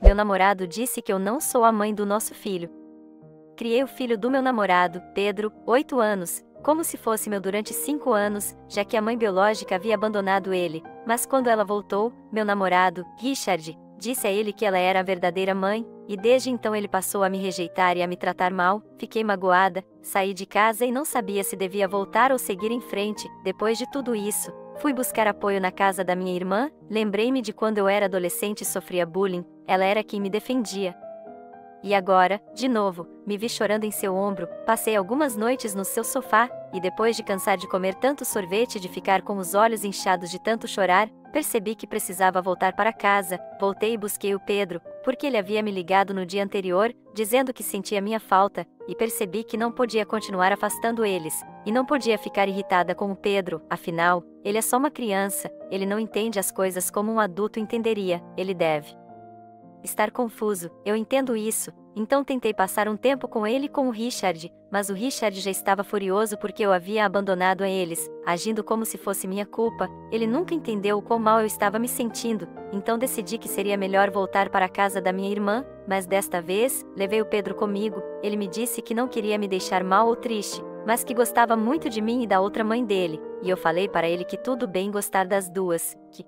meu namorado disse que eu não sou a mãe do nosso filho. Criei o filho do meu namorado, Pedro, 8 anos, como se fosse meu durante 5 anos, já que a mãe biológica havia abandonado ele, mas quando ela voltou, meu namorado, Richard, disse a ele que ela era a verdadeira mãe, e desde então ele passou a me rejeitar e a me tratar mal. Fiquei magoada, saí de casa e não sabia se devia voltar ou seguir em frente. Depois de tudo isso, fui buscar apoio na casa da minha irmã, lembrei-me de quando eu era adolescente e sofria bullying, ela era quem me defendia. E agora, de novo, me vi chorando em seu ombro, passei algumas noites no seu sofá, e depois de cansar de comer tanto sorvete e de ficar com os olhos inchados de tanto chorar, percebi que precisava voltar para casa. Voltei e busquei o Pedro, porque ele havia me ligado no dia anterior, dizendo que sentia minha falta, e percebi que não podia continuar afastando eles, e não podia ficar irritada com o Pedro, afinal, ele é só uma criança, ele não entende as coisas como um adulto entenderia, ele deve estar confuso, eu entendo isso. Então tentei passar um tempo com ele e com o Richard, mas o Richard já estava furioso porque eu havia abandonado a eles, agindo como se fosse minha culpa. Ele nunca entendeu o quão mal eu estava me sentindo, então decidi que seria melhor voltar para a casa da minha irmã, mas desta vez, levei o Pedro comigo. Ele me disse que não queria me deixar mal ou triste, mas que gostava muito de mim e da outra mãe dele, e eu falei para ele que tudo bem gostar das duas, que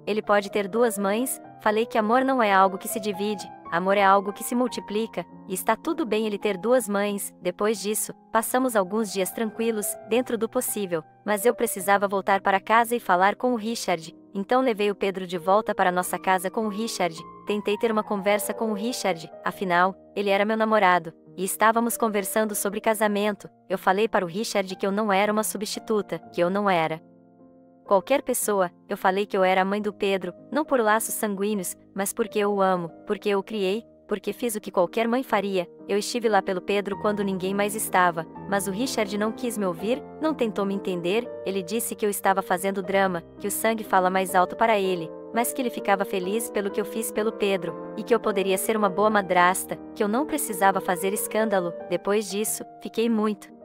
ele pode ter duas mães. Falei que amor não é algo que se divide, amor é algo que se multiplica, e está tudo bem ele ter duas mães. Depois disso, passamos alguns dias tranquilos, dentro do possível, mas eu precisava voltar para casa e falar com o Richard, então levei o Pedro de volta para nossa casa com o Richard. Tentei ter uma conversa com o Richard, afinal, ele era meu namorado, e estávamos conversando sobre casamento. Eu falei para o Richard que eu não era uma substituta, que eu não era qualquer pessoa. Eu falei que eu era a mãe do Pedro, não por laços sanguíneos, mas porque eu o amo, porque eu o criei, porque fiz o que qualquer mãe faria. Eu estive lá pelo Pedro quando ninguém mais estava, mas o Richard não quis me ouvir, não tentou me entender. Ele disse que eu estava fazendo drama, que o sangue fala mais alto para ele, mas que ele ficava feliz pelo que eu fiz pelo Pedro, e que eu poderia ser uma boa madrasta, que eu não precisava fazer escândalo. Depois disso, fiquei muito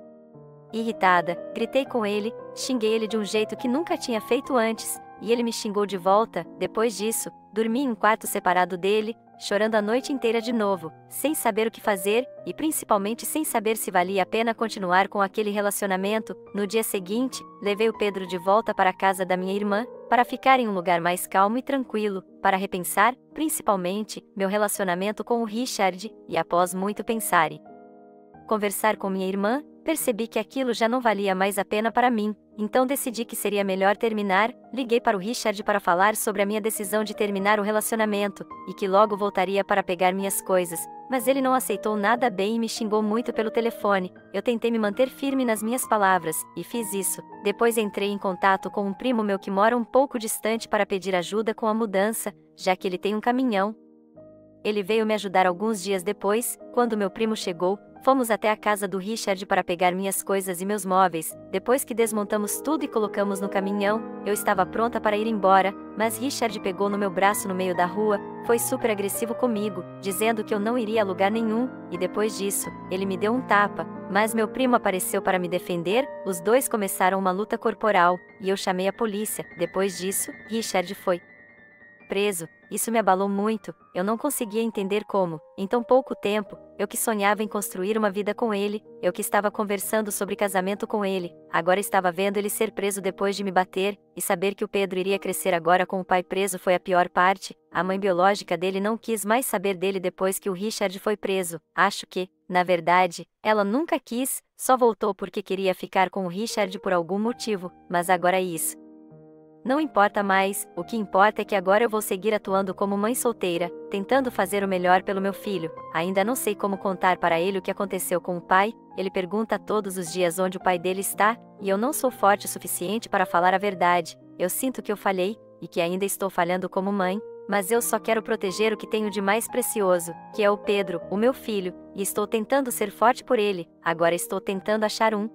irritada, gritei com ele, xinguei ele de um jeito que nunca tinha feito antes, e ele me xingou de volta. Depois disso, dormi em um quarto separado dele, chorando a noite inteira de novo, sem saber o que fazer, e principalmente sem saber se valia a pena continuar com aquele relacionamento. No dia seguinte, levei o Pedro de volta para a casa da minha irmã, para ficar em um lugar mais calmo e tranquilo, para repensar, principalmente, meu relacionamento com o Richard, e após muito pensar e conversar com minha irmã, percebi que aquilo já não valia mais a pena para mim, então decidi que seria melhor terminar. Liguei para o Richard para falar sobre a minha decisão de terminar o relacionamento, e que logo voltaria para pegar minhas coisas, mas ele não aceitou nada bem e me xingou muito pelo telefone. Eu tentei me manter firme nas minhas palavras, e fiz isso. Depois entrei em contato com um primo meu que mora um pouco distante para pedir ajuda com a mudança, já que ele tem um caminhão. Ele veio me ajudar alguns dias depois. Quando meu primo chegou, fomos até a casa do Richard para pegar minhas coisas e meus móveis. Depois que desmontamos tudo e colocamos no caminhão, eu estava pronta para ir embora, mas Richard pegou no meu braço no meio da rua, foi super agressivo comigo, dizendo que eu não iria a lugar nenhum, e depois disso, ele me deu um tapa, mas meu primo apareceu para me defender. Os dois começaram uma luta corporal, e eu chamei a polícia. Depois disso, Richard foi preso. Isso me abalou muito, eu não conseguia entender como, em tão pouco tempo, eu que sonhava em construir uma vida com ele, eu que estava conversando sobre casamento com ele, agora estava vendo ele ser preso depois de me bater, e saber que o Pedro iria crescer agora com o pai preso foi a pior parte. A mãe biológica dele não quis mais saber dele depois que o Richard foi preso. Acho que, na verdade, ela nunca quis, só voltou porque queria ficar com o Richard por algum motivo, mas agora isso não importa mais. O que importa é que agora eu vou seguir atuando como mãe solteira, tentando fazer o melhor pelo meu filho. Ainda não sei como contar para ele o que aconteceu com o pai. Ele pergunta todos os dias onde o pai dele está, e eu não sou forte o suficiente para falar a verdade. Eu sinto que eu falhei, e que ainda estou falhando como mãe, mas eu só quero proteger o que tenho de mais precioso, que é o Pedro, o meu filho, e estou tentando ser forte por ele. Agora estou tentando achar um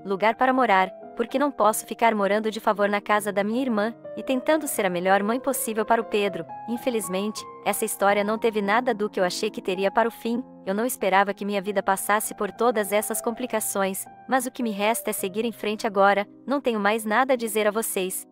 lugar para morar, porque não posso ficar morando de favor na casa da minha irmã, e tentando ser a melhor mãe possível para o Pedro. Infelizmente, essa história não teve nada do que eu achei que teria para o fim. Eu não esperava que minha vida passasse por todas essas complicações, mas o que me resta é seguir em frente agora. Não tenho mais nada a dizer a vocês.